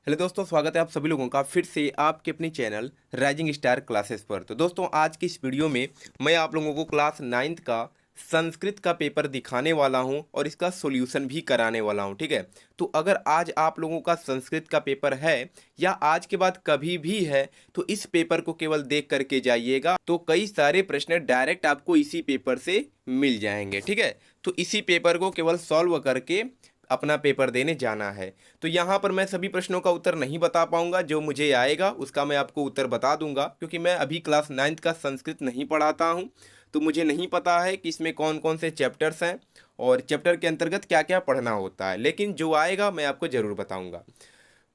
Hello दोस्तों, स्वागत है आप सभी लोगों का फिर से आपके अपने चैनल राइजिंग स्टार क्लासेस पर। तो दोस्तों, आज की इस वीडियो में मैं आप लोगों को क्लास 9th का संस्कृत का पेपर दिखाने वाला हूं और इसका सॉल्यूशन भी कराने वाला हूं। ठीक है, तो अगर आज आप लोगों का संस्कृत का पेपर है या आज के बाद कभी भी है तो इस पेपर को केवल देख करके जाइएगा, तो कई सारे प्रश्न डायरेक्ट आपको इसी पेपर से मिल जाएंगे। ठीक है, तो इसी पेपर को केवल सॉल्व करके अपना पेपर देने जाना है। तो यहाँ पर मैं सभी प्रश्नों का उत्तर नहीं बता पाऊंगा, जो मुझे आएगा उसका मैं आपको उत्तर बता दूंगा, क्योंकि मैं अभी क्लास 9th का संस्कृत नहीं पढ़ाता हूँ। तो मुझे नहीं पता है कि इसमें कौन कौन से चैप्टर्स हैं और चैप्टर के अंतर्गत क्या क्या पढ़ना होता है, लेकिन जो आएगा मैं आपको ज़रूर बताऊँगा।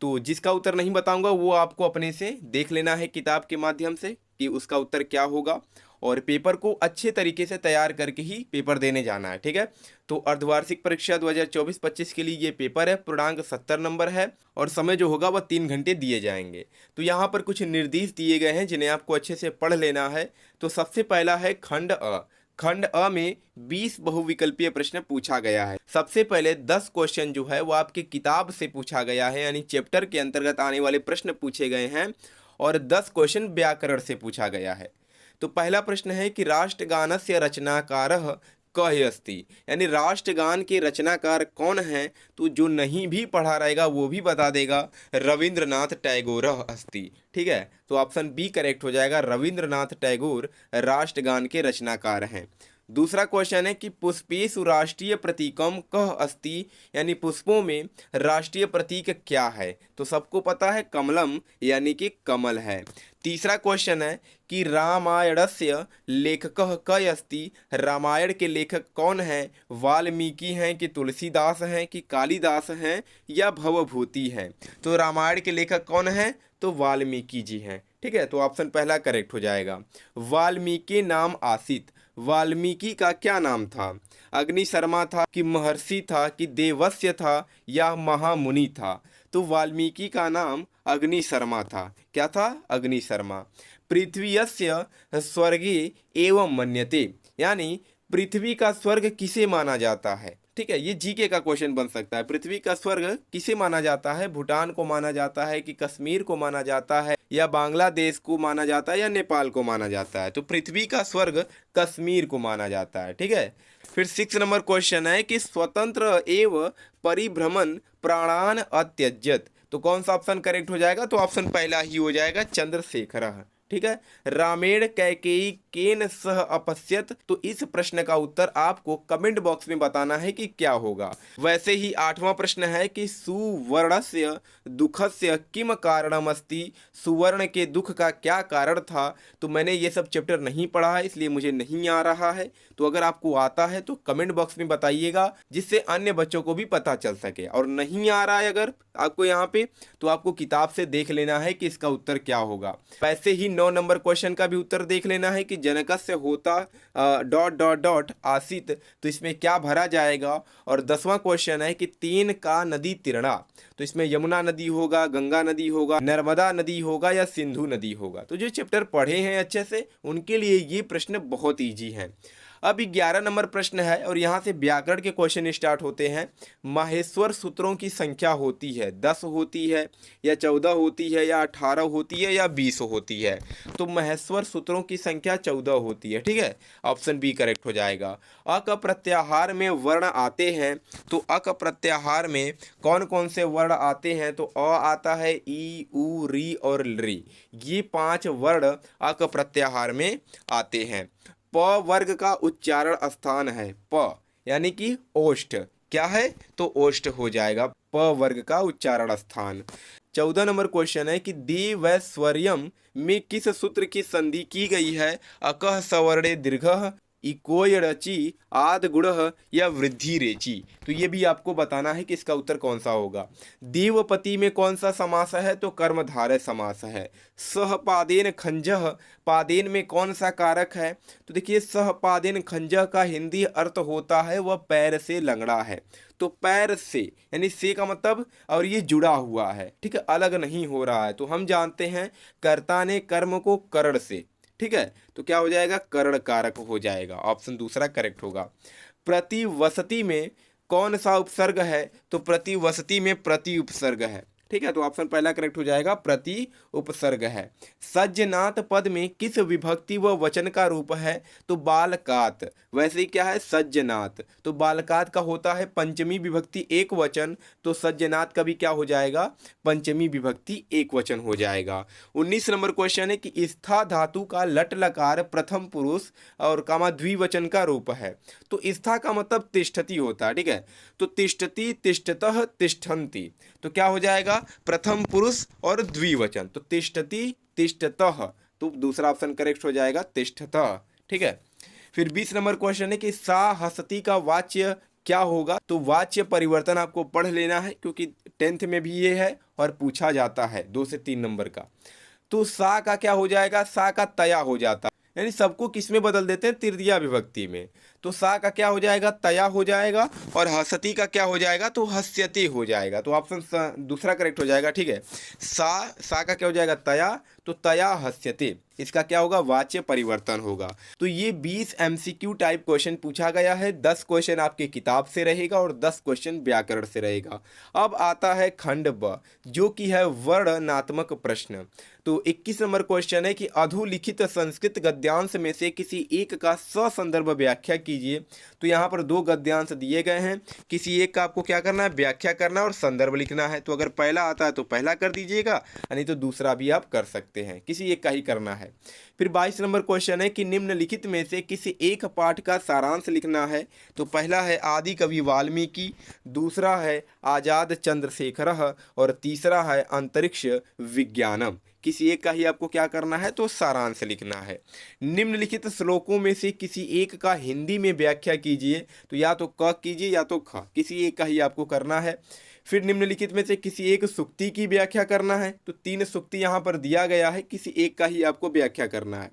तो जिसका उत्तर नहीं बताऊंगा वो आपको अपने से देख लेना है किताब के माध्यम से कि उसका उत्तर क्या होगा, और पेपर को अच्छे तरीके से तैयार करके ही पेपर देने जाना है। ठीक है, तो अर्धवार्षिक परीक्षा 2024-25 के लिए ये पेपर है, पूर्णांक 70 नंबर है और समय जो होगा वह 3 घंटे दिए जाएंगे। तो यहाँ पर कुछ निर्देश दिए गए हैं जिन्हें आपको अच्छे से पढ़ लेना है। तो सबसे पहला है खंड अ। खंड अ में 20 बहुविकल्पीय प्रश्न पूछा गया है। सबसे पहले 10 क्वेश्चन जो है वो आपकी किताब से पूछा गया है, यानी चैप्टर के अंतर्गत आने वाले प्रश्न पूछे गए हैं, और 10 क्वेश्चन व्याकरण से पूछा गया है। तो पहला प्रश्न है कि राष्ट्रगानस्य रचनाकारः कः अस्ति, यानी राष्ट्रगान के रचनाकार कौन है। तो जो नहीं भी पढ़ा रहेगा वो भी बता देगा, रविंद्रनाथ टैगोर अस्ति। ठीक है, तो ऑप्शन बी करेक्ट हो जाएगा, रविंद्रनाथ टैगोर राष्ट्रगान के रचनाकार हैं। दूसरा क्वेश्चन है कि पुष्पेषु राष्ट्रीय प्रतीकम कः अस्ति, यानी पुष्पों में राष्ट्रीय प्रतीक क्या है। तो सबको पता है कमलम, यानी कि कमल है। तीसरा क्वेश्चन है कि रामायणस्य लेखकः कः अस्ति, रामायण के लेखक कौन हैं। वाल्मीकि हैं कि तुलसीदास हैं कि कालिदास हैं या भवभूति हैं। तो रामायण के लेखक कौन हैं, तो वाल्मीकि जी हैं। ठीक है, तो ऑप्शन पहला करेक्ट हो जाएगा। वाल्मीकि नाम आसीत, वाल्मीकि का क्या नाम था। अग्नि शर्मा था कि महर्षि था कि देवस्य था या महामुनि था। तो वाल्मीकि का नाम अग्नि शर्मा था। क्या था, अग्नि शर्मा। पृथ्वीयस्य स्वर्गे एवं मन्यते, यानी पृथ्वी का स्वर्ग किसे माना जाता है। ठीक है, ये जीके का क्वेश्चन बन सकता है। पृथ्वी का स्वर्ग किसे माना जाता है, भूटान को माना जाता है कि कश्मीर को माना जाता है या बांग्लादेश को माना जाता है या नेपाल को माना जाता है। तो पृथ्वी का स्वर्ग कश्मीर को माना जाता है। ठीक है, फिर 6 नंबर क्वेश्चन है कि स्वतंत्र एवं परिभ्रमण प्राणान अत्यज्यत। तो कौन सा ऑप्शन करेक्ट हो जाएगा, तो ऑप्शन पहला ही हो जाएगा, चंद्रशेखर। ठीक है, रामेण कैकेयी केन सह अपश्यत। तो इस प्रश्न का उत्तर आपको कमेंट बॉक्स में बताना है कि क्या होगा। वैसे ही 8वां प्रश्न है कि सुवर्णस्य दुखस्य किम कारणमस्ति, सुवर्ण के दुख का क्या कारण था। तो मैंने ये सब चैप्टर नहीं पढ़ा है इसलिए मुझे नहीं आ रहा है। तो अगर आपको आता है तो कमेंट बॉक्स में बताइएगा, जिससे अन्य बच्चों को भी पता चल सके। और नहीं आ रहा है अगर आपको यहाँ पे, तो आपको किताब से देख लेना है कि इसका उत्तर क्या होगा। वैसे ही 9 नंबर क्वेश्चन का भी उत्तर देख लेना है कि जनकस्य होता डॉट डॉट डॉट आसित, तो इसमें क्या भरा जाएगा। और 10वां क्वेश्चन है कि तीन का नदी तिरणा, तो इसमें यमुना नदी होगा, गंगा नदी होगा, नर्मदा नदी होगा या सिंधु नदी होगा। तो जो चैप्टर पढ़े हैं अच्छे से उनके लिए ये प्रश्न बहुत ईजी हैं। अब 11 नंबर प्रश्न है और यहाँ से व्याकरण के क्वेश्चन स्टार्ट होते हैं। माहेश्वर सूत्रों की संख्या होती है 10 होती है या 14 होती है या 18 होती है या 20 होती है। तो महेश्वर सूत्रों की संख्या 14 होती है। ठीक है, ऑप्शन बी करेक्ट हो जाएगा। अक प्रत्याहार में वर्ण आते हैं, तो अक प्रत्याहार में कौन कौन से वर्ण आते हैं। तो अ आता है, ई उ री और री, ये 5 वर्ण अक प्रत्याहार में आते हैं। प वर्ग का उच्चारण स्थान है, प यानी कि ओष्ठ। क्या है, तो ओष्ठ हो जाएगा प वर्ग का उच्चारण स्थान। 14 नंबर क्वेश्चन है कि देवैश्वर्यम में किस सूत्र की संधि की गई है। अकः सवर्णे दीर्घः, इकोय रचि, आद गुण या वृद्धि रेचि। तो ये भी आपको बताना है कि इसका उत्तर कौन सा होगा। देवपति में कौन सा समास है, तो कर्मधारय समास है। सहपादेन खंजह, पादेन में कौन सा कारक है। तो देखिए, सहपादेन खंजह का हिंदी अर्थ होता है वह पैर से लंगड़ा है। तो पैर से यानी से का मतलब, और ये जुड़ा हुआ है। ठीक है, अलग नहीं हो रहा है। तो हम जानते हैं कर्ता ने कर्म को करण से, ठीक है, तो क्या हो जाएगा, करण कारक हो जाएगा। ऑप्शन दूसरा करेक्ट होगा। प्रतिवसति में कौन सा उपसर्ग है, तो प्रतिवसति में प्रति उपसर्ग है। ठीक है, तो ऑप्शन पहला करेक्ट हो जाएगा, प्रति उपसर्ग है। सज्जनात पद में किस विभक्ति व वचन का रूप है? तो बालकात। वैसे ही क्या है, सज्जनात, तो बालकात का होता है पंचमी विभक्ति एक वचन, तो सज्जनात का भी क्या हो जाएगा, पंचमी विभक्ति एक वचन हो जाएगा। 19 नंबर क्वेश्चन है कि स्था धातु का लट लकार प्रथम पुरुष और कामा द्विवचन का रूप है। तो स्था का मतलब तिष्ठति होता है, ठीक है, तो तिष्ठति, तिष्ठतः, तिष्ठन्ति, तो क्या हो जाएगा, प्रथम पुरुष और द्विवचन, तो तिष्ठति, तिष्ठतः, तो दूसरा ऑप्शन करेक्ट हो जाएगा, तिष्ठतः, ठीक है। फिर 20 नंबर क्वेश्चन है कि सा हसती का वाच्य क्या होगा? तो वाच्य परिवर्तन आपको पढ़ लेना है क्योंकि 10th में भी ये है और पूछा जाता है 2 से 3 नंबर का। तो सा का क्या हो जाएगा, सा का तया हो जाता है, यानी सबको किस में बदल देते हैं, तृतीया विभक्ति में। तो सा का क्या हो जाएगा, तया हो जाएगा, और हसती का क्या हो जाएगा, तो हस्यति हो जाएगा, तो ऑप्शन दूसरा करेक्ट हो जाएगा, ठीक है। सा का क्या हो जाएगा, तया, तो तया हस्यते, इसका क्या होगा, वाच्य परिवर्तन होगा। तो ये 20 MCQ टाइप क्वेश्चन पूछा गया है, 10 क्वेश्चन आपके किताब से रहेगा और 10 क्वेश्चन व्याकरण से रहेगा। अब आता है खंड ब, जो कि है वर्णनात्मक प्रश्न। तो 21 नंबर क्वेश्चन है कि अधोलिखित संस्कृत गद्यांश में से किसी एक का ससंदर्भ व्याख्या कीजिए। तो यहाँ पर 2 गद्यांश दिए गए हैं, किसी एक का आपको क्या करना है, व्याख्या करना है और संदर्भ लिखना है। तो अगर पहला आता है तो पहला कर दीजिएगा, नहीं तो दूसरा भी आप कर सकते हैं, किसी एक का ही करना है। फिर 22 नंबर क्वेश्चन है कि निम्नलिखित में से किसी एक पाठ का सारांश लिखना है। तो पहला है आदि कवि वाल्मीकि, दूसरा है आजाद चंद्रशेखर और तीसरा है अंतरिक्ष विज्ञानम। किसी एक का ही आपको क्या करना है, तो सारांश लिखना है। निम्नलिखित श्लोकों में से किसी एक का हिंदी में व्याख्या कीजिए। तो या तो क कीजिए या तो ख, किसी एक का ही आपको करना है। फिर निम्नलिखित में से किसी एक सुक्ति की व्याख्या करना है। तो 3 सुक्ति यहाँ पर दिया गया है, किसी एक का ही आपको व्याख्या करना है।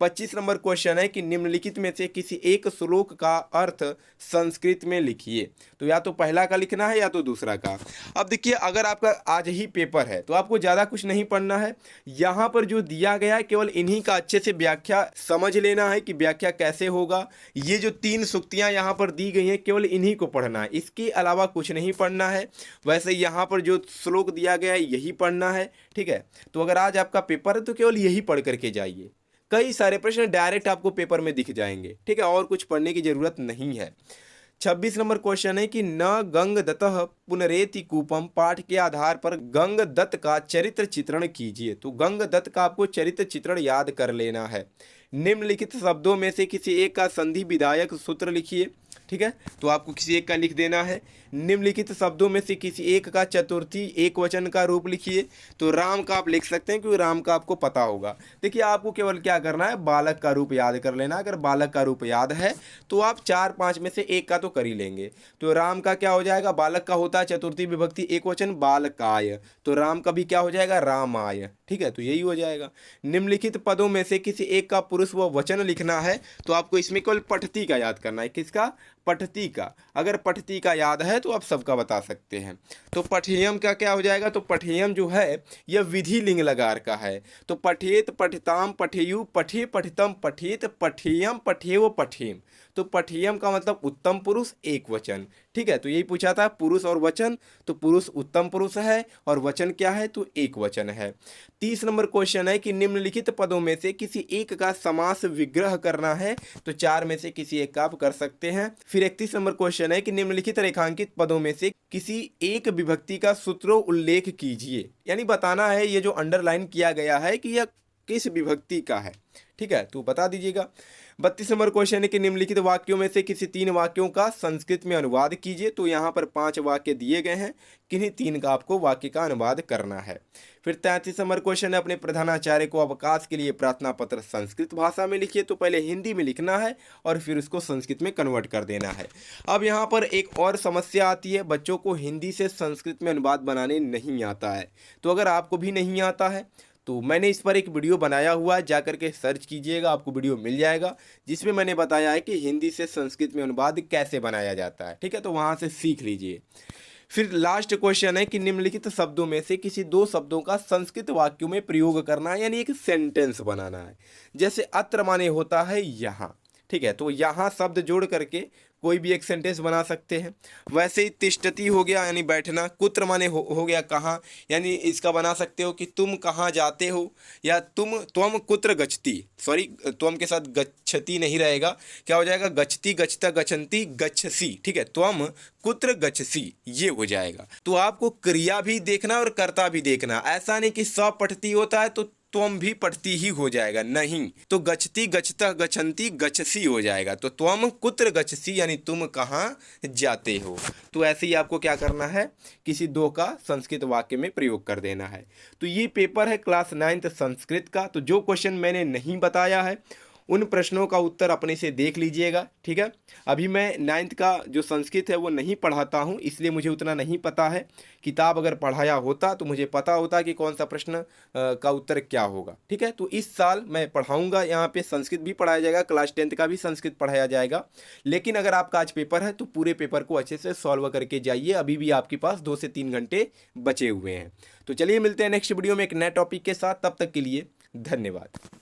25 नंबर क्वेश्चन है कि निम्नलिखित में से किसी एक श्लोक का अर्थ संस्कृत में लिखिए। तो या तो पहला का लिखना है या तो दूसरा का। अब देखिए, अगर आपका आज ही पेपर है तो आपको ज़्यादा कुछ नहीं पढ़ना है, यहाँ पर जो दिया गया है केवल इन्हीं का अच्छे से व्याख्या समझ लेना है कि व्याख्या कैसे होगा। ये जो 3 सूक्तियाँ यहाँ पर दी गई हैं केवल इन्हीं को पढ़ना है, इसके अलावा कुछ नहीं पढ़ना है। वैसे यहाँ पर जो श्लोक दिया गया है यही पढ़ना है, ठीक है। तो अगर आज आपका पेपर है तो केवल यही पढ़ करके जाइए, कई सारे प्रश्न डायरेक्ट आपको पेपर में दिख जाएंगे, ठीक है, और कुछ पढ़ने की जरूरत नहीं है। 26 नंबर क्वेश्चन है कि न गंगदत्तः पुनरेति कूपम पाठ के आधार पर गंगदत्त का चरित्र चित्रण कीजिए। तो गंगदत्त का आपको चरित्र चित्रण याद कर लेना है। निम्नलिखित शब्दों में से किसी एक का संधि विधायक सूत्र लिखिए, ठीक है, तो आपको किसी एक का लिख देना है। निम्नलिखित शब्दों में से किसी एक का चतुर्थी एक वचन का रूप लिखिए। तो राम का आप लिख सकते हैं क्योंकि राम का आपको पता होगा। देखिए, आपको केवल क्या करना है, बालक का रूप याद कर लेना। अगर बालक का रूप याद है तो आप 4-5 में से एक का तो कर ही लेंगे। तो राम का क्या हो जाएगा, बालक का होता है चतुर्थी विभक्ति एक वचन बालकाय, तो राम का भी क्या हो जाएगा, रामाय, ठीक है, तो यही हो जाएगा। निम्नलिखित पदों में से किसी एक का पुरुष व वचन लिखना है। तो आपको इसमें केवल पठती का याद करना है। किसका, पठती का। अगर पठती का याद है तो आप सबका बता सकते हैं। तो पठेयम का क्या हो जाएगा, तो पठेयम जो है यह विधि लिंग लकार का है। तो पठेत, पठिताम, पठेयु, पठे, पठितम, पठेत, पठेयम, पठेव, पठेम। तो पठेयम का मतलब उत्तम पुरुष एक वचन, ठीक है। तो यही पूछा था पुरुष और वचन, तो पुरुष उत्तम पुरुष है और वचन क्या है, तो एक वचन है। 30 नंबर क्वेश्चन है कि निम्नलिखित पदों में से किसी एक का समास विग्रह करना है। तो 4 में से किसी एक का आप कर सकते हैं। फिर 31 नंबर क्वेश्चन है कि निम्नलिखित रेखांकित पदों में से किसी एक विभक्ति का सूत्रों उल्लेख कीजिए, यानी बताना है ये जो अंडरलाइन किया गया है कि यह किस विभक्ति का है, ठीक है, तो बता दीजिएगा। 32 नंबर क्वेश्चन है कि निम्नलिखित वाक्यों में से किसी 3 वाक्यों का संस्कृत में अनुवाद कीजिए। तो यहाँ पर 5 वाक्य दिए गए हैं, किन्हीं 3 का आपको वाक्य का अनुवाद करना है। फिर 33 नंबर क्वेश्चन है अपने प्रधानाचार्य को अवकाश के लिए प्रार्थना पत्र संस्कृत भाषा में लिखिए। तो पहले हिंदी में लिखना है और फिर उसको संस्कृत में कन्वर्ट कर देना है। अब यहाँ पर एक और समस्या आती है, बच्चों को हिंदी से संस्कृत में अनुवाद बनाने नहीं आता है। तो अगर आपको भी नहीं आता है तो मैंने इस पर एक वीडियो बनाया हुआ है, जाकर के सर्च कीजिएगा, आपको वीडियो मिल जाएगा, जिसमें मैंने बताया है कि हिंदी से संस्कृत में अनुवाद कैसे बनाया जाता है, ठीक है, तो वहाँ से सीख लीजिए। फिर लास्ट क्वेश्चन है कि निम्नलिखित शब्दों में से किसी 2 शब्दों का संस्कृत वाक्यों में प्रयोग करना है, यानी एक सेंटेंस बनाना है। जैसे अत्र माने होता है यहाँ, ठीक है, तो यहाँ शब्द जोड़ करके कोई भी एक सेंटेंस बना सकते हैं। वैसे ही तिष्ठति हो गया यानी बैठना, कुत्र माने हो गया कहाँ, यानी इसका बना सकते हो कि तुम कहाँ जाते हो, या त्वम कुत्र गच्छति, सॉरी त्वम के साथ गच्छति नहीं रहेगा, क्या हो जाएगा गच्छति गच्छता गच्छन्ति गच्छसि, ठीक है, त्वम कुत्र गच्छसि ये हो जाएगा। तो आपको क्रिया भी देखना और कर्ता भी देखना, ऐसा नहीं कि स पठती होता है तो त्वम भी पढ़ती ही हो जाएगा, नहीं, तो गच्छति गच्छता गच्छन्ति गच्छसि हो जाएगा। तो त्वम कुत्र गच्छसि यानी तुम कहाँ जाते हो। तो ऐसे ही आपको क्या करना है, किसी दो का संस्कृत वाक्य में प्रयोग कर देना है। तो ये पेपर है क्लास 9th संस्कृत का। तो जो क्वेश्चन मैंने नहीं बताया है उन प्रश्नों का उत्तर अपने से देख लीजिएगा, ठीक है। अभी मैं 9th का जो संस्कृत है वो नहीं पढ़ाता हूँ, इसलिए मुझे उतना नहीं पता है। किताब अगर पढ़ाया होता तो मुझे पता होता कि कौन सा प्रश्न का उत्तर क्या होगा, ठीक है। तो इस साल मैं पढ़ाऊँगा, यहाँ पे संस्कृत भी पढ़ाया जाएगा, क्लास 10th का भी संस्कृत पढ़ाया जाएगा। लेकिन अगर आपका आज पेपर है तो पूरे पेपर को अच्छे से सॉल्व करके जाइए, अभी भी आपके पास 2 से 3 घंटे बचे हुए हैं। तो चलिए मिलते हैं नेक्स्ट वीडियो में एक नए टॉपिक के साथ, तब तक के लिए धन्यवाद।